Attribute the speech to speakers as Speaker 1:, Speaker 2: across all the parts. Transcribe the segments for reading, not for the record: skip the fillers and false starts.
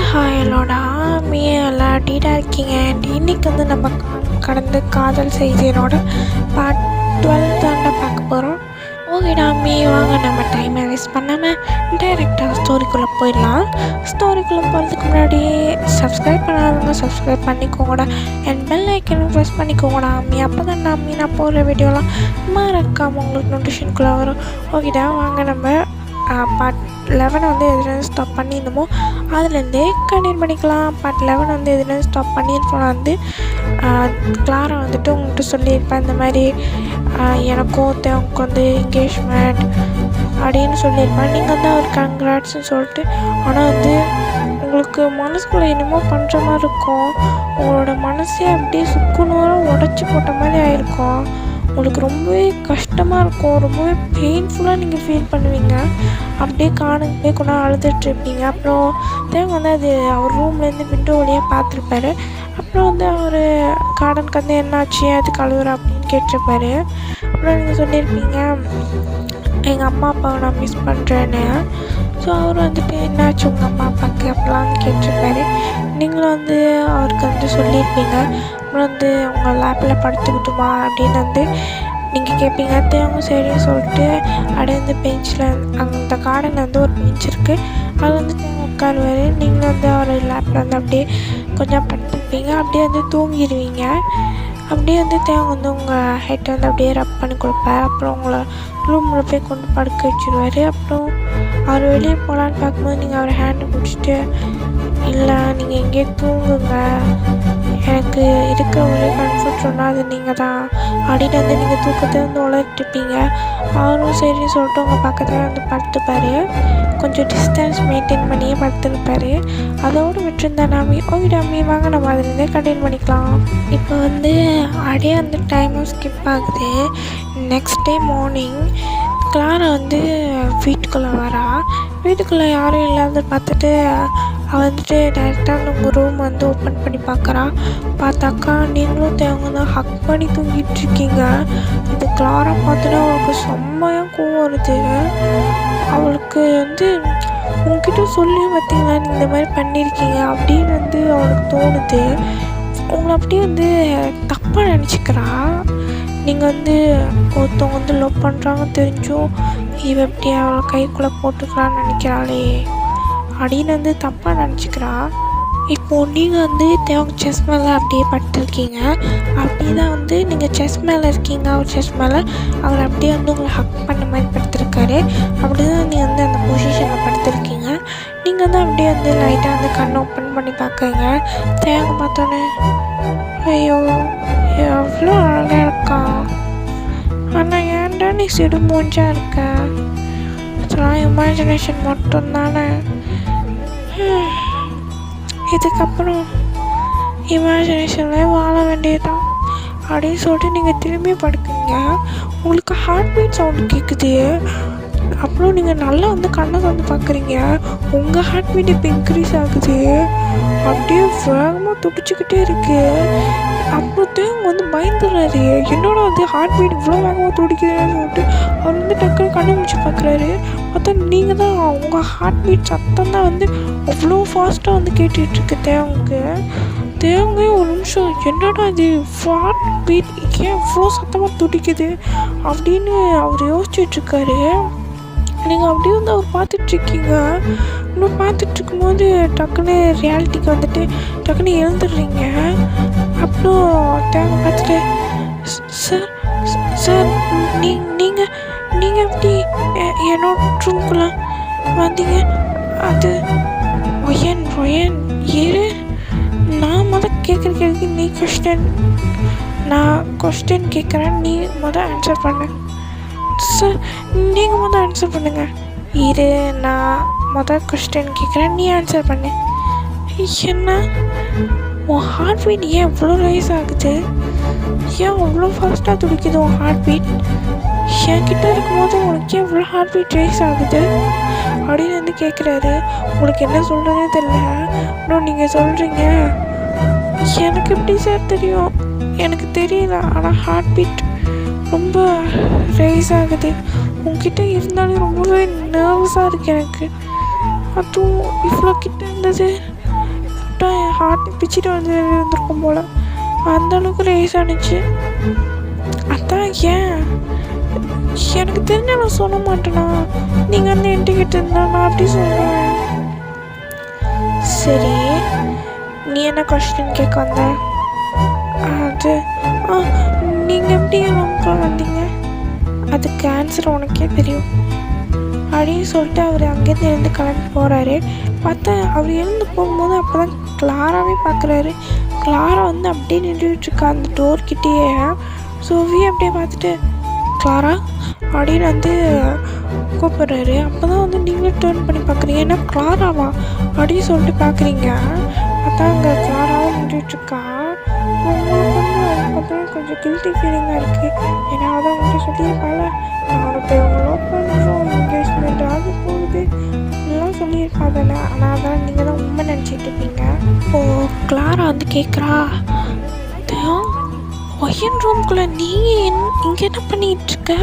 Speaker 1: Hi எல்லோடா எல்லாம் டீடாக இருக்கீங்க. இன்றைக்கி வந்து நம்ம கடந்த காதல் செய்தியோட பார்ட் 12 தாண்டா பார்க்க போகிறோம். ஓகேடா வாங்க நம்ம டைமை வேஸ்ட் பண்ணாமல் டைரெக்டாக ஸ்டோரிக்குள்ளே போயிடலாம். ஸ்டோரிக்குள்ளே போகிறதுக்கு முன்னாடி சப்ஸ்கிரைப் பண்ணாதவங்க சப்ஸ்கிரைப் பண்ணிக்கோங்கடா. என் பெல் ஐக்கனை ப்ரெஸ் பண்ணிக்கோங்கடா. அப்போ தான் நான் போகிற வீடியோலாம் மறக்காமல் உங்களுக்கு நோட்டிஃபிகேஷனுக்குள்ளே வரும். ஓகேடா வாங்க நம்ம பார்ட் 11 வந்து எதுலேருந்து ஸ்டாப் பண்ணியிருந்தோமோ அதுலேருந்தே கண்டினியூ பண்ணிக்கலாம். பார்ட் 11 வந்து எதுலேருந்து ஸ்டாப் பண்ணியிருக்கோம்னா வந்து கிளாரா வந்துட்டு உங்கள்கிட்ட சொல்லியிருப்பேன், இந்த மாதிரி எனக்கும் தேவனுக்கு வந்து என்கேஜ்மெண்ட் அப்படின்னு சொல்லியிருப்பேன். நீங்கள் வந்து அவர் கங்க்ராட்ஸ்ன்னு சொல்லிட்டு, ஆனால் வந்து உங்களுக்கு மனசுக்குள்ளே என்னமோ பண்ணுற மாதிரி இருக்கும். உங்களோட மனசே அப்படியே சுக்குநூறாக உடச்சி போட்ட மாதிரி ஆகிருக்கும். உங்களுக்கு ரொம்பவே கஷ்டமாக இருக்கும், ரொம்பவே பெயின்ஃபுல்லாக நீங்கள் ஃபீல் பண்ணுவீங்க. அப்படியே காணுங்க கொண்டா அழுதுட்ருப்பீங்க. அப்புறம் தேவன் வந்து அது அவர் ரூம்லேருந்து விண்டோ வழியாக பார்த்துருப்பாரு. அப்புறம் வந்து அவர் கார்டனுக்கு வந்து என்னாச்சு அதுக்கு அழுகுற அப்படின்னு கேட்டிருப்பாரு. அப்புறம் நீங்கள் சொல்லியிருப்பீங்க எங்கள் அம்மா அப்பாவை நான் மிஸ் பண்ணுறேன்னு. ஸோ அவர் வந்துட்டு என்னாச்சு உங்கள் அம்மா அப்பாவுக்கு அப்படிலாம் கேட்டிருப்பாரு. நீங்களும் வந்து அவருக்கு வந்து சொல்லியிருப்பீங்க. அப்புறம் வந்து உங்கள் லேப்பில் படுத்துக்கிட்டுமா அப்படின்னு வந்து நீங்கள் கேட்பீங்க. தேவங்க சரின்னு சொல்லிட்டு அப்படியே வந்து பெஞ்சில் அந்த கார்டனில் வந்து ஒரு பெஞ்ச் இருக்குது, அது வந்து தேவங்க உட்காருவார். நீங்களும் வந்து அவர் லேப்பில் வந்து அப்படியே கொஞ்சம் படுத்துப்பீங்க. அப்படியே வந்து தூங்கிடுவீங்க. அப்படியே வந்து தேவங்க வந்து உங்கள் ஹெட்டை வந்து அப்படியே ரப் பண்ணி கொடுப்பார். அப்புறம் உங்களை ரூமில் போய் கொண்டு படுக்க வச்சுருவார். அப்புறம் அவர் வெளியே போகலான்னு பார்க்கும்போது நீங்கள் அவர் ஹேண்டை பிடிச்சிட்டு, இல்லை நீங்கள் எங்கேயே தூங்குங்க, எனக்கு இருக்கிற ஒரே கம்ஃபர்ட் சொன்னால் அது நீங்கள் தான் அப்படின்னு வந்து நீங்கள் தூக்கத்தை வந்து உளர்த்திப்பீங்க. அவரும் சரின்னு சொல்லிட்டு உங்கள் பக்கத்தில் வந்து படுத்துப்பார். கொஞ்சம் டிஸ்டன்ஸ் மெயின்டைன் பண்ணியே படுத்துருப்பார். அதோடு விட்டுருந்தா ஓகே வாங்க நம்ம அதுலேருந்தே கண்டினியூ பண்ணிக்கலாம். இப்போ வந்து அப்படியே அந்த டைமும் ஸ்கிப் ஆகுது. நெக்ஸ்ட் டே மார்னிங் கிளாரா வந்து வீட்டுக்குள்ளே வரா. வீட்டுக்குள்ளே யாரும் இல்லாத பார்த்துட்டு அவள் வந்துட்டு டைரெக்டாக உங்கள் ரூம் வந்து ஓப்பன் பண்ணி பார்க்குறா. பார்த்தாக்கா நீங்களும் தேவங்க தான் ஹக் பண்ணி தூங்கிட்டு இருக்கீங்க. இது கிளாரா பார்த்துட்டு அவளுக்கு செம்மையாக கோவம் வருது. அவளுக்கு வந்து உங்ககிட்ட சொல்லி பார்த்தீங்களா நீங்கள் இந்த மாதிரி பண்ணியிருக்கீங்க அப்படின்னு வந்து அவளுக்கு தோணுது. உங்களை அப்படியே வந்து தப்பாக நினச்சிக்கிறா. நீங்கள் வந்து ஒருத்தவங்க வந்து லவ் பண்ணுறாங்க தெரிஞ்சும் இவ எப்படி அவளை கைக்குள்ளே போட்டுக்கலான்னு நினைக்கிறாளே அப்படின்னு வந்து தப்பாக நினச்சிக்கிறா. இப்போது நீங்கள் வந்து தேவங்க செஸ் மேலே அப்படியே படுத்துருக்கீங்க. அப்படி தான் வந்து நீங்கள் செஸ் மேலே இருக்கீங்க, அவர் செஸ் மேலே அவர் அப்படியே வந்து உங்களை ஹக் பண்ண மாதிரி படுத்துருக்காரு. அப்படி தான் நீங்கள் வந்து அந்த பொசிஷனில் படுத்துருக்கீங்க. நீங்கள் வந்து அப்படியே வந்து லைட்டாக வந்து கண்ணை ஓப்பன் பண்ணி பார்க்குறீங்க. தேவங்க பார்த்தோன்னே ஐயோ எவ்வளோ அழகாக இருக்கா, ஆனால் ஏன்டா நீ சிடு மூஞ்சா இருக்க, அதெல்லாம் இமேஜினேஷன் மட்டும்தானே, இதுக்கப்புறம் இமேஜினேஷன்லேயே வாழ வேண்டியதுதான் அப்படின்னு சொல்லிட்டு நீங்கள் திரும்பி படுக்குங்க. உங்களுக்கு ஹார்ட் பீட் சவுண்டு கேட்குது. அப்புறம் நீங்கள் நல்லா வந்து கண்ணை வந்து பார்க்குறீங்க. உங்கள் ஹார்ட் பீட் இப்போ இன்க்ரீஸ் ஆகுது, அப்படியே வேகமாக துடிச்சிக்கிட்டே இருக்குது. அப்புறத்தையும் அவங்க வந்து பயந்துடுறாரு. என்னோட வந்து ஹார்ட் பீட் இவ்வளோ வேகமாக துடிக்குதுன்னு சொல்லிட்டு அவர் வந்து டக்குனு கண்ணை முடிச்சு பார்க்குறாரு. பார்த்தா நீங்கள் தான், உங்கள் ஹார்ட் பீட் சத்தம் தான் வந்து அவ்வளோ ஃபாஸ்ட்டாக வந்து கேட்டுட்ருக்கு தேவங்க. ஒரு நிமிஷம் என்னடா இது ஹார்ட் பீட் ஏன் இவ்வளோ சத்தமாக துடிக்குது அப்படின்னு அவர் யோசிச்சுட்ருக்காரு. நீங்கள் அப்படியே வந்து அவர் பார்த்துட்ருக்கீங்க. இன்னும் பார்த்துட்ருக்கும்போது டக்குன்னு ரியாலிட்டிக்கு வந்துட்டு டக்குன்னு எழுந்துடுறீங்க. அப்புறம் தேவை பார்த்துட்டு சார் சார் நீங்கள் நீங்கள் எப்படி என்னோட ரூம்குள்ளே வந்தீங்க? அது ஒயன் ஏறு, நான் கேட்குற கேள்வி நீ நான் கொஸ்டின் கேட்குறேன், நீ ஆன்சர் பண்ணு. சார் நீங்கள் ஆன்சர் பண்ணுங்க. இரு, நான் கொஸ்டின் கேட்குறேன், நீ ஆன்சர் பண்ணு. என்ன உன் ஹார்ட் பீட் ஏன் இவ்வளோ ரைஸ் ஆகுது? ஏன் அவ்வளோ ஃபாஸ்ட்டாக துடிக்குது உன் ஹார்ட் பீட்? என்கிட்ட இருக்கும்போது உனக்கு ஏன் இவ்வளோ ஹார்ட் பீட் ரைஸ் ஆகுது அப்படின்னு வந்து கேட்குறாரு. உங்களுக்கு என்ன சொல்கிறதே தெரியல. இன்னும் நீங்கள் சொல்கிறீங்க எனக்கு எப்படி சார் தெரியும்? எனக்கு தெரியல, ஆனால் ஹார்ட் பீட் ரொம்ப ரைஸ் ஆகுது. உங்ககிட்ட இருந்தாலும் ரொம்பவே நர்வஸாக இருக்குது எனக்கு. அதுவும் இவ்வளோ கிட்ட இருந்தது விட்டா என் ஹார்ட் பிச்சுட்டு இருந்திருக்கும் போல். அந்தளவுக்கு ரேஸ் ஆனிச்சு. அதான் ஏன் எனக்கு தெரிஞ்ச நான் சொல்ல மாட்டேனா? நீங்கள் வந்து என்கிட்ட இருந்தா நான் அப்படி சொல்லுவேன். சரி, நீ என்ன கொஸ்டின் கேட்க வந்த? அது நீங்கள் எப்படி ரூம்குள்ளே வந்தீங்க? அதுக்கு ஆன்சர் உனக்கே தெரியும் அப்படின்னு சொல்லிட்டு அவர் அங்கேருந்து எழுந்து கிளம்பி போகிறாரு. பார்த்தா அவர் எழுந்து போகும்போது அப்போ தான் கிளாராவே பார்க்குறாரு. கிளாரா வந்து அப்படியே நின்றுட்டுருக்கா அந்த டோர்கிட்டேயே. சோஃபி அப்படியே பார்த்துட்டு கிளாரா அப்படின்னு வந்து கூப்பிட்றாரு. அப்போ தான் வந்து நீங்களும் டேர்ன் பண்ணி பார்க்குறீங்க. ஏன்னா கிளாராவா அப்படின்னு சொல்லிட்டு பார்க்குறீங்க. பார்த்தா அங்கே கிளாராவும் நின்றுட்டுருக்கா. உங்களுக்கு வந்து அது பார்த்தா கொஞ்சம் கில்ட்டி ஃபீலிங்காக இருக்குது. ஏன்னா அதான் உங்கள்கிட்ட சொல்லியிருக்கால, நாங்கள் போய் அவங்க லவ் பண்ணுறோம், என்கேஜ்மெண்ட் ஆக போகுது எல்லாம் சொல்லியிருக்கா தானே. ஆனால் அதெல்லாம் நீங்கள் தான் உண்மை நினச்சிட்டு இருப்பீங்க. இப்போது கிளாரா வந்து கேட்குறா, ஒயன் ரூம்குள்ளே நீங்கள் இங்கே என்ன பண்ணிகிட்ருக்க?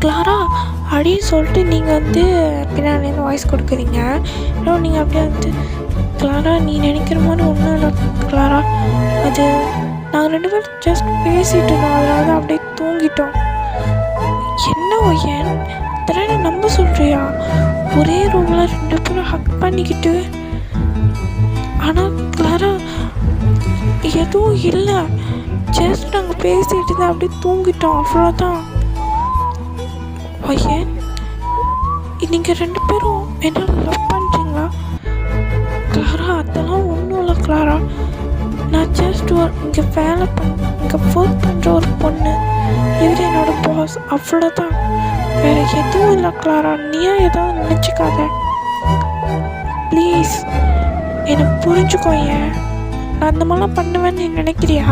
Speaker 1: கிளாரா அப்படின்னு சொல்லிட்டு நீங்கள் வந்து பின்னாடிலேருந்து வாய்ஸ் கொடுக்குறீங்க. அப்புறம் நீங்கள் அப்படியே வந்து கிளாரா நீ நினைக்கிற மாதிரி ஒன்றும் இல்லை கிளாரா, அது நாங்கள் 2 பேரும் ஜஸ்ட் பேசிகிட்டு இருந்தோம், அதனால தான் அப்படியே தூங்கிட்டோம். என்ன ஒயன் இதெல்லாம் நம்ப சொல்கிறியா? ஒரே ரூமில் 2 பேரும் ஹக் பண்ணிக்கிட்டு. ஆனால் கிளாரா எதுவும் இல்லை, ஜஸ்ட் நாங்கள் பேசிகிட்டு தான் அப்படியே தூங்கிட்டோம், அவ்வளோதான். ஒயன் நீங்கள் 2 பேரும் என்ன லவ் பண்ணுறீங்களா? கிளாரா அதெல்லாம் ஒன்றும் இல்லை கிளாரா, நான் ஜஸ்ட் இங்கே இங்கே ஒர்க் பண்ணுற ஒரு பொண்ணு, இவர் என்னோட பாஸ், அவ்வளோதான். வேறு எதுவும் இல்லை கிளாரா, நீயா எதாவது நினச்சிக்காத ப்ளீஸ், என்னை புரிஞ்சுக்கோ. ஏன் நான் அந்த மாதிரிலாம் பண்ணுவேன்னு நீ நினைக்கிறியா?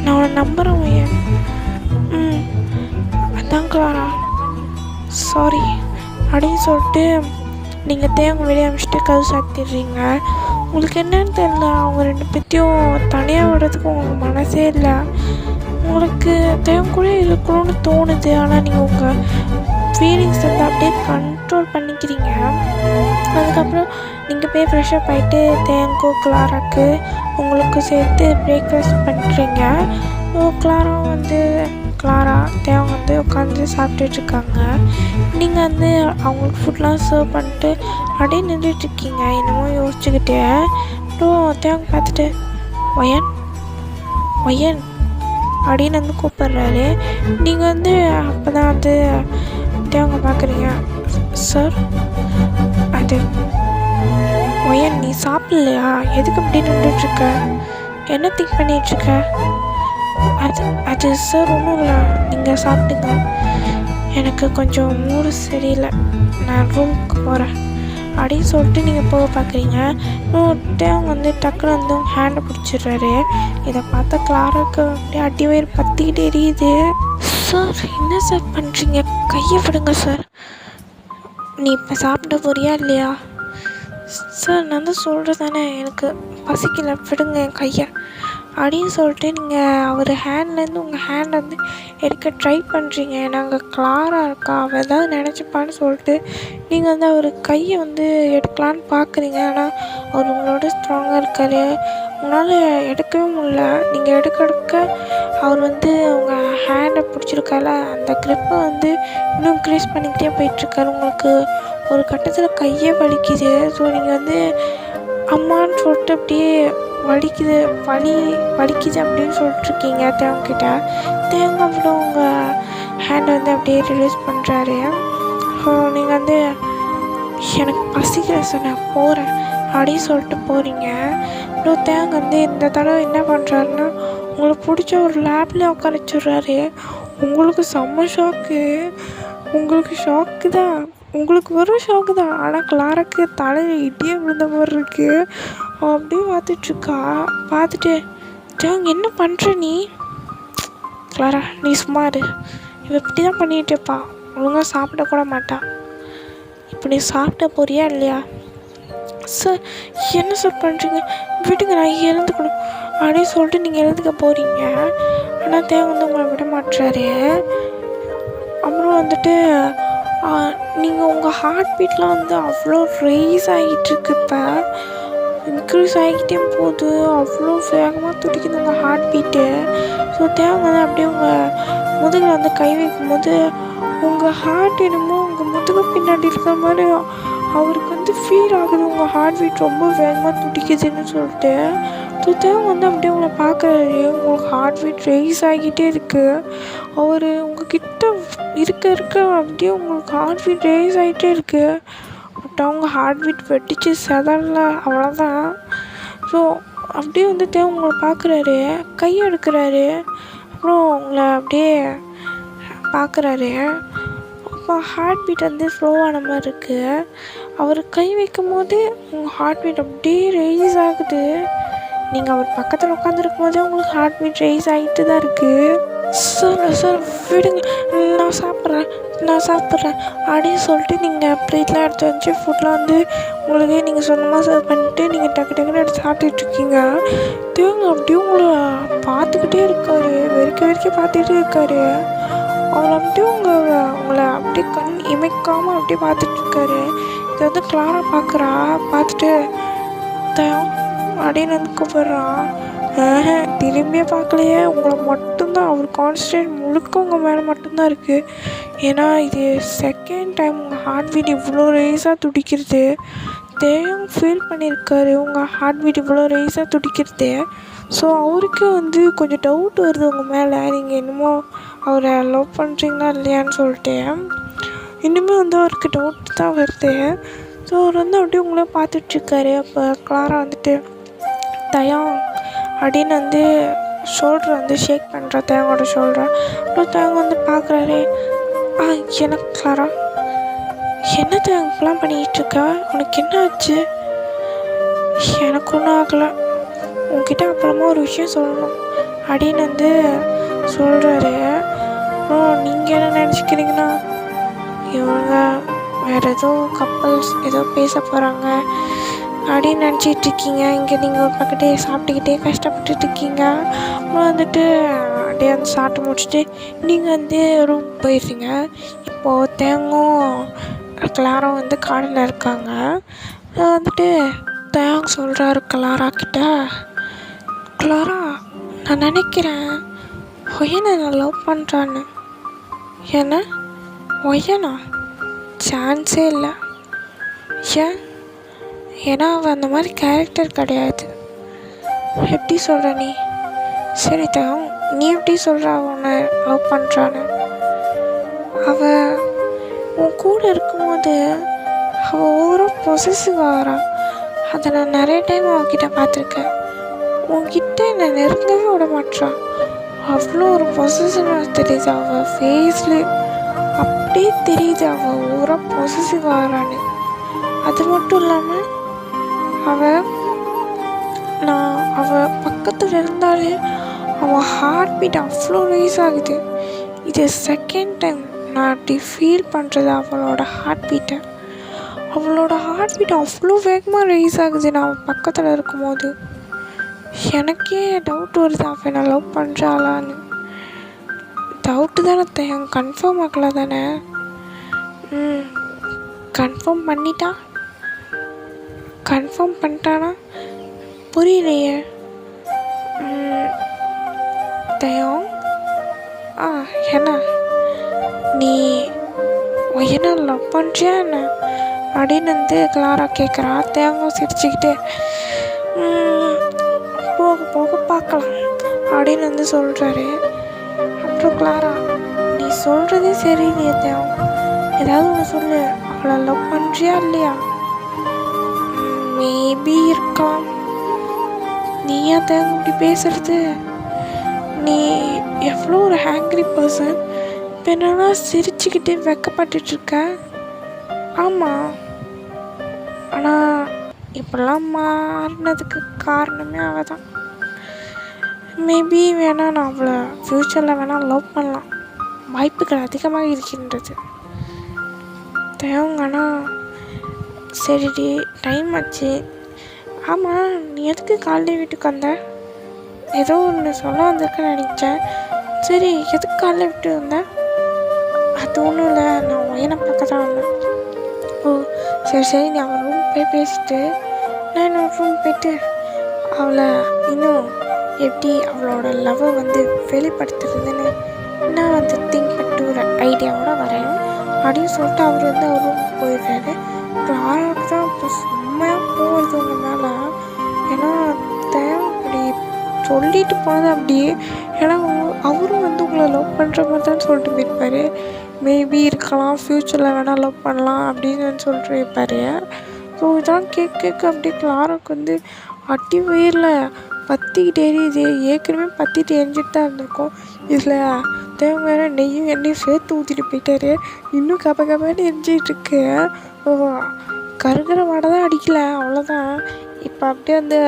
Speaker 1: நான் உன்னை நம்புகிறேன் ஏன். அதான் கிளாரா சாரி அப்படின்னு சொல்லிட்டு நீங்கள் தேங்க வெளியே அமிச்சிட்டு கது சாத்திடுறீங்க. உங்களுக்கு என்னன்னு தெரியல, அவங்க 2 பேத்தையும் தனியாக விடுறதுக்கு உங்களுக்கு மனசே இல்லை. உங்களுக்கு தேவம் கூட இருக்கணும்னு தோணுது, ஆனால் நீங்கள் உங்கள் ஃபீலிங்ஸ் வந்து அப்படியே கண்ட்ரோல் பண்ணிக்கிறீங்க. அதுக்கப்புறம் நீங்கள் போய் ஃப்ரெஷ்ஷப் ஆகிட்டு தேங்கோ கிளாராக்கு உங்களுக்கு சேர்த்து பிரேக்ஃபாஸ்ட் பண்ணுறீங்க. கிளாரா தேவங்க வந்து உட்காந்து சாப்பிட்டுட்ருக்காங்க. நீங்கள் வந்து அவங்களுக்கு ஃபுட்லாம் சர்வ் பண்ணிட்டு அப்படியே நின்றுட்டுருக்கீங்க, என்னமோ யோசிச்சுக்கிட்டே. அப்புறம் தேவங்க பார்த்துட்டு ஒயன் ஒயன் அப்படின்னு வந்து கூப்பிட்றாரு. நீங்கள் வந்து அப்போ தான் வந்து தேவங்க பார்க்குறீங்க. சார் அது ஒயன் நீ சாப்பிட்லையா? எதுக்கு அப்படி நின்றுட்டுருக்க? என்ன திங்க் பண்ணிகிட்ருக்க? அது சார் ஒன்றும் இல்லை, நீங்கள் சாப்பிடுங்க, எனக்கு கொஞ்சம் மூடு சரியில்லை, நான் ரூமுக்கு போகிறேன் அப்படின்னு சொல்லிட்டு நீங்கள் போக பார்க்குறீங்க. அவங்க வந்து டக்குன்னு வந்து உங்கள் ஹேண்டை பிடிச்சிடுறாரு. இதை பார்த்தா கிளாராக்கு அப்படியே அடி வயிறு பற்றிக்கிட்டே எரியுது. சார் என்ன சார் பண்ணுறீங்க? கையை விடுங்க சார். நீ இப்போ சாப்பிட போறியா இல்லையா? சார் நான் தான் சொல்கிறது தானே, எனக்கு பசிக்கலை, விடுங்க என் கையை அப்படின்னு சொல்லிட்டு நீங்கள் அவர் ஹேண்ட்லேருந்து உங்கள் ஹேண்டை வந்து எடுக்க ட்ரை பண்ணுறீங்க. நாங்கள் கிளாரா இருக்கா, அவள் ஏதாவது நினச்சிப்பான்னு சொல்லிட்டு நீங்கள் வந்து அவர் கையை வந்து எடுக்கலான்னு பார்க்குறீங்க. ஆனால் அவர் உங்களோட ஸ்ட்ராங்காக இருக்கார், உங்களால் எடுக்கவே முடியல. நீங்கள் எடுக்க அவர் வந்து உங்கள் ஹேண்டை பிடிச்சிருக்கால, அந்த க்ரிப்பை வந்து இன்னும் இன்க்ரீஸ் பண்ணிக்கிட்டே போயிட்டுருக்காரு. உங்களுக்கு ஒரு கட்டத்தில் கையே வலிக்குது. ஸோ நீங்கள் வந்து அம்மான்னு சொல்லிட்டு அப்படியே வலிக்குது அப்படின்னு சொல்லிட்டுருக்கீங்க தேவங்கிட்ட. தேவங்க அவ்வளோ உங்கள் ஹேண்டை வந்து அப்படியே ரிலீஸ் பண்ணுறாரு. ஸோ நீங்கள் வந்து எனக்கு பசிக்கிற சார் நான் போகிறேன் அப்படின்னு சொல்லிட்டு போகிறீங்க. அப்புறம் தேவங்க வந்து இந்த தடவை என்ன பண்ணுறாருன்னா உங்களுக்கு பிடிச்ச ஒரு லேப்லேயே உட்கார வச்சுட்றாரு. உங்களுக்கு செம்ம ஷாக்கு. உங்களுக்கு ஷாக்கு தான், உங்களுக்கு வெறும் ஷாக்கு தான். ஆனால் கிளாராக்கு தலையில் இடியே விழுந்த மாதிரி இருக்குது. அப்படியே பார்த்துட்ருக்கா. பார்த்துட்டு தேவங்க என்ன பண்ணுற நீ? கிளாரா நீ சும்மா இரு, இவ இப்படி தான் பண்ணிகிட்டேப்பா, ஒழுங்காக சாப்பிடக்கூட மாட்டா. இப்போ நீ சாப்பிட போறியா இல்லையா? சார் என்ன சார் பண்ணுறீங்க? விடுங்க நான் எழுந்துக்கணும் அப்படின்னு சொல்லிட்டு நீங்கள் எழுந்துக்க போகிறீங்க. ஆனால் தேவங்க வந்து உங்களை விட மாட்டுறாரு. அப்புறம் வந்துட்டு நீங்கள் உங்கள் ஹார்ட் பீட்லாம் வந்து அவ்வளோ ரைஸ் ஆகிட்டுருக்கு. இப்போ இன்க்ரீஸ் ஆகிக்கிட்டே போகுது, அவ்வளோ வேகமாக துடிக்குது உங்கள் ஹார்ட் பீட்டு. ஸோ தேவை அப்படியே உங்கள் முதுகில் வந்து கை வைக்கும்போது உங்கள் ஹார்ட் என்னமோ உங்கள் முதுகு பின்னாடி இருக்கிற மாதிரி அவருக்கு வந்து ஃபீல் ஆகுது, உங்கள் ஹார்ட் பீட் ரொம்ப வேகமாக துடிக்குதுன்னு சொல்லிட்டு. ஸோ தேவை வந்து அப்படியே உங்களை பார்க்குறாரு, உங்களுக்கு ஹார்ட் பீட் ரைஸ் ஆகிட்டே இருக்குது. அவர் உங்ககிட்ட இருக்க அப்படியே உங்களுக்கு ஹார்ட் பீட் ரைஸ் ஆகிட்டே இருக்குது. பட் அவங்க ஹார்ட் பீட் வெட்டிச்சு செதறல, அவ்வளோதான். ஸோ அப்படியே வந்து தேவை உங்களை பார்க்குறாரு, கை எடுக்கிறாரு, அப்புறம் உங்களை அப்படியே பார்க்குறாரு. அப்போ ஹார்ட் பீட் வந்து ஸ்லோவான மாதிரி இருக்குது. அவர் கை வைக்கும் போது உங்கள் ஹார்ட் பீட் அப்படியே ரைஸ் ஆகுது. நீங்கள் அவர் பக்கத்தில் உட்காந்துருக்கும் போதே உங்களுக்கு ஹார்ட் பீட் ரைஸ் ஆகிட்டு தான் இருக்குது. சார் விடுங்க, நான் சாப்பிட்றேன் அப்படின்னு சொல்லிட்டு நீங்கள் ப்ளேட்லாம் எடுத்து வச்சு ஃபுட்லாம் வந்து உங்களுக்கு நீங்கள் சொந்தமாக சர்வ் பண்ணிட்டு நீங்கள் டக்குன்னு எடுத்து சாப்பிட்டுட்ருக்கீங்க. தேவங்க அப்படியே உங்களை பார்த்துக்கிட்டே இருக்காரு, வெறிக்க பார்த்துக்கிட்டே இருக்காரு. அவர் அப்படியே உங்களை அப்படியே கண் இமைக்காமல் அப்படியே பார்த்துட்ருக்காரு. இதை வந்து கிளாரா பார்த்துட்டு தயம் அப்படின்னு வந்து கூப்பிட்றான். திரும்பியே பார்க்கலையே, உங்களை மட்டும்தான். அவர் கான்சன்ட்ரேட் முழுக்க உங்கள் மேலே மட்டும்தான் இருக்குது. ஏன்னா இது செகண்ட் டைம் உங்கள் ஹார்ட் பீட் இவ்வளோ ரைஸாக துடிக்கிறது. தேவம் ஃபீல் பண்ணியிருக்காரு உங்கள் ஹார்ட் பீட் இவ்வளோ ரைஸாக துடிக்கிறது. ஸோ அவருக்கு வந்து கொஞ்சம் டவுட் வருது உங்கள் மேலே, நீங்கள் என்னமோ அவரை லவ் பண்ணுறீங்களா இல்லையான்னு சொல்லிட்டு. இன்னுமே வந்து அவருக்கு டவுட் தான் வருது. ஸோ அவர் வந்து அப்படியே உங்களே பார்த்துட்ருக்காரு. அப்போ கிளாரா வந்துட்டு தயம் அப்படின்னு வந்து ஷோல்டரை வந்து ஷேக் பண்ணுற தேங்கோட ஷோல்டரை. அப்புறம் தேங்க வந்து பார்க்குறாரு. எனக்கு கிளாரா என்ன தேங்க இப்பெல்லாம் பண்ணிக்கிட்டு உனக்கு என்ன ஆச்சு? எனக்கு ஒன்றும் ஆகலை, உங்ககிட்ட அப்புறமா ஒரு விஷயம் சொல்லணும் அப்படின்னு வந்து சொல்கிறாரு. அப்புறம் நீங்கள் என்ன நினச்சிக்கிறீங்கன்னா இவங்க வேறு ஏதோ கப்பல்ஸ் ஏதோ பேச போகிறாங்க அப்படின்னு நினச்சிட்ருக்கீங்க. இங்கே நீங்கள் ஒரு பக்கத்தே சாப்பிட்டுக்கிட்டே கஷ்டப்பட்டுட்ருக்கீங்க. அப்புறம் வந்துட்டு அப்படியே வந்து சாப்பிட்டு முடிச்சுட்டு நீங்கள் வந்து ரூம் போயிடுறீங்க. இப்போது தேங்கும் கிளாரும் வந்து காடில் இருக்காங்க. வந்துட்டு தேங் சொல்கிறாரு கிளாரா கிட்ட, கிளாரா நான் நினைக்கிறேன் ஒய்யனை நான் லவ் பண்ணுறான்னு. ஏன்னா ஒய்யனா சான்ஸே இல்லை. ஏன்னா அவள் அந்த மாதிரி கேரக்டர் கிடையாது. எப்படி சொல்கிற நீ? சரி தான், நீ எப்படி சொல்கிற அவனை லவ் பண்ணுறான்னு? அவள் உன் கூட இருக்கும்போது அவள் ஓவராக பொசசிவ் ஆகிறான். அதை நான் நிறைய டைம் அவகிட்ட பார்த்துருக்கேன். உன்கிட்ட என்னை நெருங்கவே விட மாட்டான். அவ்வளோ ஒரு பொசசிவாக தெரியுது அவள் ஃபேஸில், அப்படியே தெரியுது அவள் ஓவராக பொசசிவ் ஆகிறான்னு. அது மட்டும் இல்லாமல் அவள் பக்கத்தில் இருந்தாலே அவள் ஹார்ட் பீட் அவ்வளோ ரைஸ் ஆகுது. இது செகண்ட் டைம் நான் அப்படி ஃபீல் பண்ணுறது. அவளோட ஹார்ட் பீட்டை அவ்வளோ வேகமாக ரைஸ் ஆகுது நான் அவள் பக்கத்தில் இருக்கும்போது. எனக்கே டவுட் வருது அவள் நான் லவ் பண்ணுறாளான்னு. டவுட்டு தானே தேங்க, கன்ஃபார்ம் ஆகலை தானே? கன்ஃபார்ம் பண்ணிட்டானா? புரியலையே. தயம் என்ன நீ என்ன லவ் பண்ணுறியா என்ன அப்படின்னு வந்து கிளாரா கேட்குறா. தேங்காய் சிரிச்சுக்கிட்டு போக பார்க்கலாம் அப்படின்னு வந்து சொல்கிறாரு. அப்புறம் கிளாரா நீ சொல்கிறதே சரியில்லையே தேவம், ஏதாவது ஒன்று சொல்லு, அவளை லவ் பண்ணுறியா இல்லையா? மேபி இருக்கலாம். நீ ஏன் தேங்க இப்படி பேசுறது? நீ எவ்வளோ ஒரு ஹேங்க்ரி பர்சன், இப்போ என்னன்னா சிரிச்சுக்கிட்டே வெக்கப்பட்டுருக்க. ஆமாம், ஆனால் இப்படிலாம் மாறினதுக்கு காரணமே அவள் தான். மேபி வேணால் நான் அவளை ஃப்யூச்சரில் வேணால் லவ் பண்ணலாம், வாய்ப்புகள் அதிகமாக இருக்கின்றது. தேவங்கன்னா சரிடி டைம் ஆச்சு. ஆமாம், நீ எதுக்கு காலையில் வீட்டுக்கு வந்த? ஏதோ ஒன்று சொல்ல வந்திருக்குன்னு நினச்சேன். சரி, எதுக்கு காலையில் விட்டு வந்த? அது ஒன்றும் இல்லை, நான் ஒயனை பார்க்க தான் வந்தேன். ஓ சரி நீ அவன் ரூம் போய் பேசிட்டு நான் என்னோட ரூம் போயிட்டு அவளை இன்னும் எப்படி அவளோட லவ்வை வெளிப்படுத்துறதுன்னு நான் திங்க் பண்ணிட்டு ஒரு ஐடியாவோட வரேன் அப்படின்னு சொல்லிட்டு அவர் அவர் ரூமுக்கு போயிடுறாரு. அப்புறம் ஆறாவுக்கு தான் இப்போ செம்மையாக போகிறது உங்க மேலே. ஏன்னா அப்படி சொல்லிட்டு போனது அப்படியே. ஏன்னா அவரும் உங்களை லவ் பண்ணுற மாதிரி தான் சொல்லிட்டு போயிருப்பார். மேபி இருக்கலாம், ஃப்யூச்சரில் வேணால் லவ் பண்ணலாம் அப்படின்னு சொல்லிட்டு போயிருப்பார். ஸோ இதெல்லாம் கேட்க அப்படியே கிளாராவுக்கு அடி வயிறில் பற்றிக்கிட்டு எரியுது. ஏற்கனவே பற்றிட்டு எரிஞ்சிட்டு தான் இருந்திருக்கோம். இதில் தேவை வேறு நெய்யும் எண்ணெயும் சேர்த்து ஊற்றிட்டு போயிட்டாரு. இன்னும் கபன்னு எரிஞ்சிட்டு இருக்கு. கருகிற வாடை தான் அடிக்கலை, அவ்வளோதான். இப்போ அப்படியே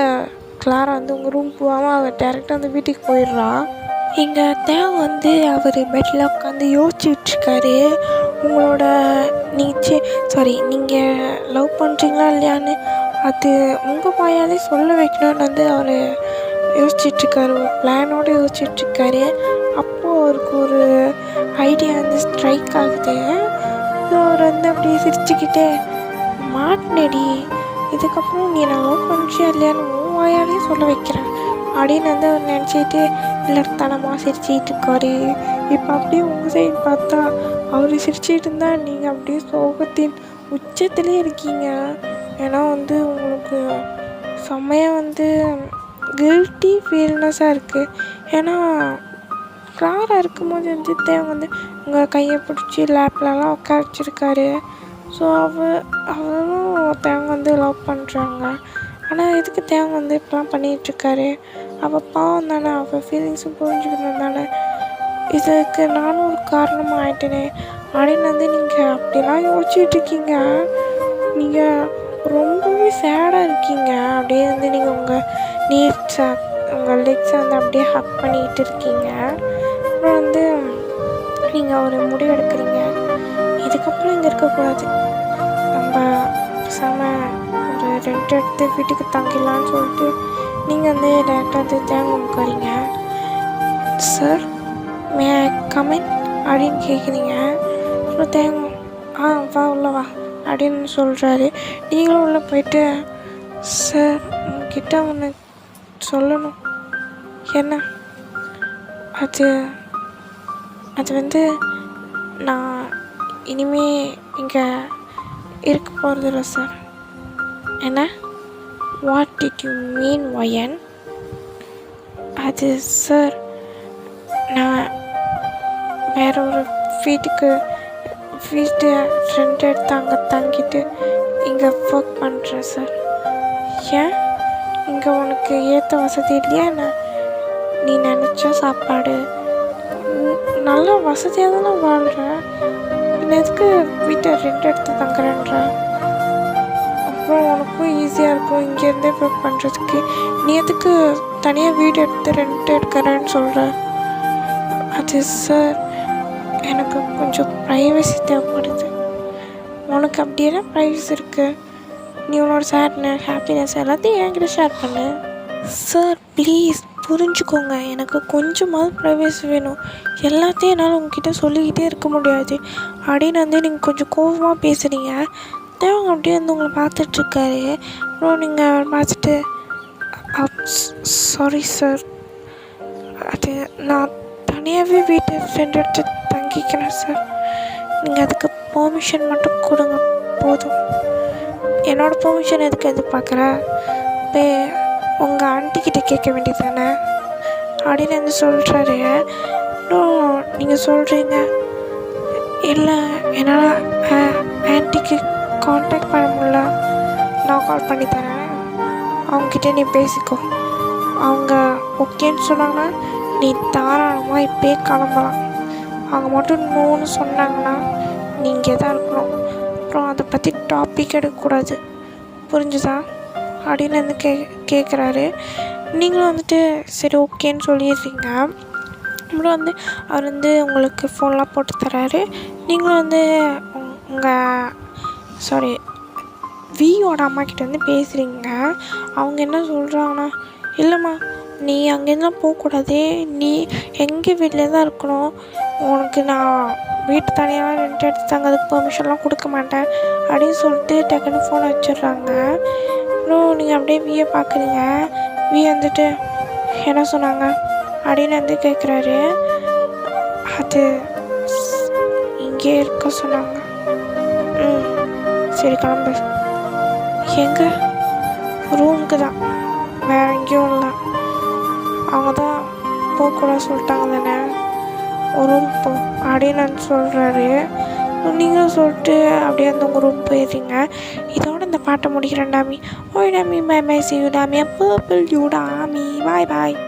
Speaker 1: கிளாரா உங்கள் ரூம் போகாமல் அவர் டேரெக்டாக வீட்டுக்கு போயிடுறா. எங்கள் தேவை அவர் பெட்டில் உட்காந்து யோசிச்சுட்ருக்காரு. உங்களோட நீங்கள் லவ் பண்ணுறீங்களா இல்லையான்னு அது உங்கள் வாயாலே சொல்ல வைக்கணும்னு அவர் யோசிச்சுட்ருக்காரு. ஒரு பிளானோடு யோசிச்சுட்ருக்காரு. அப்போது அவருக்கு ஒரு ஐடியா ஸ்ட்ரைக் ஆகுது. அவர் அப்படியே சிரிச்சுக்கிட்டே மாட்டினடி, இதுக்கப்புறம் நீ நான் லவ் பண்ணுறியா இல்லையான்னு உன் வாயாலேயே சொல்ல வைக்கிறேன் அப்படின்னு அவர் நினச்சிட்டு இல்லத்தனமாக சிரிச்சிட்டு இருக்காரு. இப்போ அப்படியே உங்கள் சைடு பார்த்தா அவர் சிரிச்சிட்டு இருந்தால் நீங்கள் அப்படியே சோகத்தின் உச்சத்துலேயே இருக்கீங்க. ஏன்னா உங்களுக்கு செம்மையாக கில்ட்டி ஃபீல்னஸாக இருக்குது. ஏன்னா கிளாரா இருக்கும்போது தேவை உங்கள் கையை பிடிச்சி லேப்லலாம் உட்கார வச்சுருக்காரு. ஸோ அவரும் தேவை லவ் பண்ணுறாங்க. ஆனால் எதுக்கு தேவை இப்படிலாம் பண்ணிகிட்ருக்காரு? அவள் பாவம் தானே, அவள் ஃபீலிங்ஸும் புரிஞ்சுக்கணும் தானே. இதுக்கு நானும் ஒரு காரணமாக ஆயிட்டேனே அப்படின்னு நீங்கள் அப்படிலாம் யோசிச்சுட்ருக்கீங்க. நீங்கள் ரொம்பவே சேடாக இருக்கீங்க. அப்படியே நீங்கள் உங்கள் நீட்ஸை உங்கள் லெக்ஸை அப்படியே ஹக் பண்ணிக்கிட்டு இருக்கீங்க. அப்புறம் நீங்கள் ஒரு முடிவு எடுக்கிறீங்க, இதுக்கப்புறம் இங்கே இருக்கக்கூடாது, நம்ம ஒரு ரெண்ட் எடுத்து வீட்டுக்கு தங்கிடலான்னு சொல்லிட்டு நீங்கள் டேரெக்டாக தேங்க உட்காரிங்க. சார் மே ஐ கமின் அப்படின்னு கேட்குறீங்க. அப்புறம் தேங்க வா உள்ள வா அப்படின்னு சொல்கிறாரு. நீங்களும் உள்ளே போயிட்டு சார் உங்ககிட்ட ஒன்று சொல்லணும். என்ன அது நான் இனிமே இங்கே இருக்க போகிறதில்ல சார். என்ன? What did you mean wine? அது சார் நான் வேற ஒரு வீட்டு ரெண்ட் எடுத்து அங்கே தங்கிட்டு இங்கே ஒர்க் பண்ணுறேன் சார். ஏன் இங்கே உனக்கு ஏற்ற வசதி இல்லையா என்ன? நீ நினச்ச சாப்பாடு நல்லா வசதியாக தானே வாழ்கிற, எதுக்கு வீட்டை ரெண்ட் எடுத்து தங்குறேன்ற? அப்புறம் உனக்கும் ஈஸியாக இருக்கும் இங்கேருந்தே ஒர்க் பண்ணுறதுக்கு. நீ எதுக்கு தனியாக வீடு எடுத்து ரெண்ட் எடுக்கிறேன்னு சொல்கிற? அது சார் எனக்கு கொஞ்சம் ப்ரைவசி தேவைப்படுது. உனக்கு அப்படியே ப்ரைவசி இருக்குது. நீ உன்னோட சேட்னஸ் ஹாப்பினஸ் எல்லாத்தையும் என்கிட்ட ஷேர் பண்ணு. சார் ப்ளீஸ் புரிஞ்சுக்கோங்க, எனக்கு கொஞ்சமாவது ப்ரைவசி வேணும். எல்லாத்தையும் என்னால் உங்ககிட்ட சொல்லிக்கிட்டே இருக்க முடியாது அப்படின்னு நீங்கள் கொஞ்சம் கோபமாக பேசுகிறீங்க. தேவை அப்படியே உங்களை பார்த்துட்ருக்காரு. அப்புறம் நீங்கள் பார்த்துட்டு சாரி சார், அது நான் தனியாகவே வீட்டை ரெண்ட் எடுத்து தங்கிக்கிறேன் சார். நீங்கள் அதுக்கு பெர்மிஷன் மட்டும் கொடுங்க போதும். என்னோடய பெர்மிஷன் எதுக்கு எதிர்பார்க்குற? இப்போ உங்கள் ஆண்டிக்கிட்ட கேட்க வேண்டியது தானே அப்படின்னு சொல்கிறாரு. இன்னும் நீங்கள் சொல்கிறீங்க இல்லை என்னால் ஆன்ட்டிக்கு காண்டாக்ட் பண்ண முடியல, நான் கால் பண்ணி தரேன், அவங்கக்கிட்ட நீ பேசிக்கோ. அவங்க ஓகேன்னு சொன்னாங்கன்னா நீ தாராளமாக இப்போயே கிளம்பலாம். அவங்க மட்டும் நோன்னு சொன்னாங்கன்னா நீங்கள் தான் இருக்கணும். அப்புறம் அதை பற்றி டாபிக் எடுக்கக்கூடாது, புரிஞ்சுதா அப்படின்னு கேட்குறாரு. நீங்களும் சரி ஓகேன்னு சொல்லிடுறீங்க. அப்புறம் அவர் உங்களுக்கு ஃபோன்லாம் போட்டு தராரு. நீங்களும் உங்கள் வியோட அம்மாக்கிட்ட பேசுகிறீங்க. அவங்க என்ன சொல்கிறாங்கன்னா, இல்லைம்மா, நீ அங்கேருந்துலாம் போகக்கூடாது. நீ எங்கள் வீட்டிலே தான் இருக்கணும். உனக்கு நான் வீட்டு தனியாக ரெண்ட் எடுத்து தங்கிறதுக்கு பெர்மிஷன்லாம் கொடுக்க மாட்டேன் அப்படின்னு சொல்லிட்டு டக்குன்னு ஃபோனை வச்சிடுறாங்க. அப்புறம் நீங்கள் அப்படியே வியை பார்க்குறீங்க. வந்துட்டு என்ன சொன்னாங்க அப்படின்னு வந்து கேட்குறாரு. அது இங்கே இருக்க சொன்னாங்க. சரி கிளம்பு. எங்கே? ரூமுக்கு தான், வேற எங்கேயும் இல்லை. அவங்க தான் போகக்கூடாது சொல்லிட்டாங்க தானே, ஒரு ரூம் போ அப்படின்னு வந்து சொல்கிறாரு. நீங்களும் சொல்லிட்டு அப்படியே அந்த உங்கள் ரூம் போயிடுறீங்க. இதோட இந்த பாட்டை முடிக்கிறேன் டாமி. ஓய் Tommy, bye bye, see you Tommy, purple you Tommy, bye bye.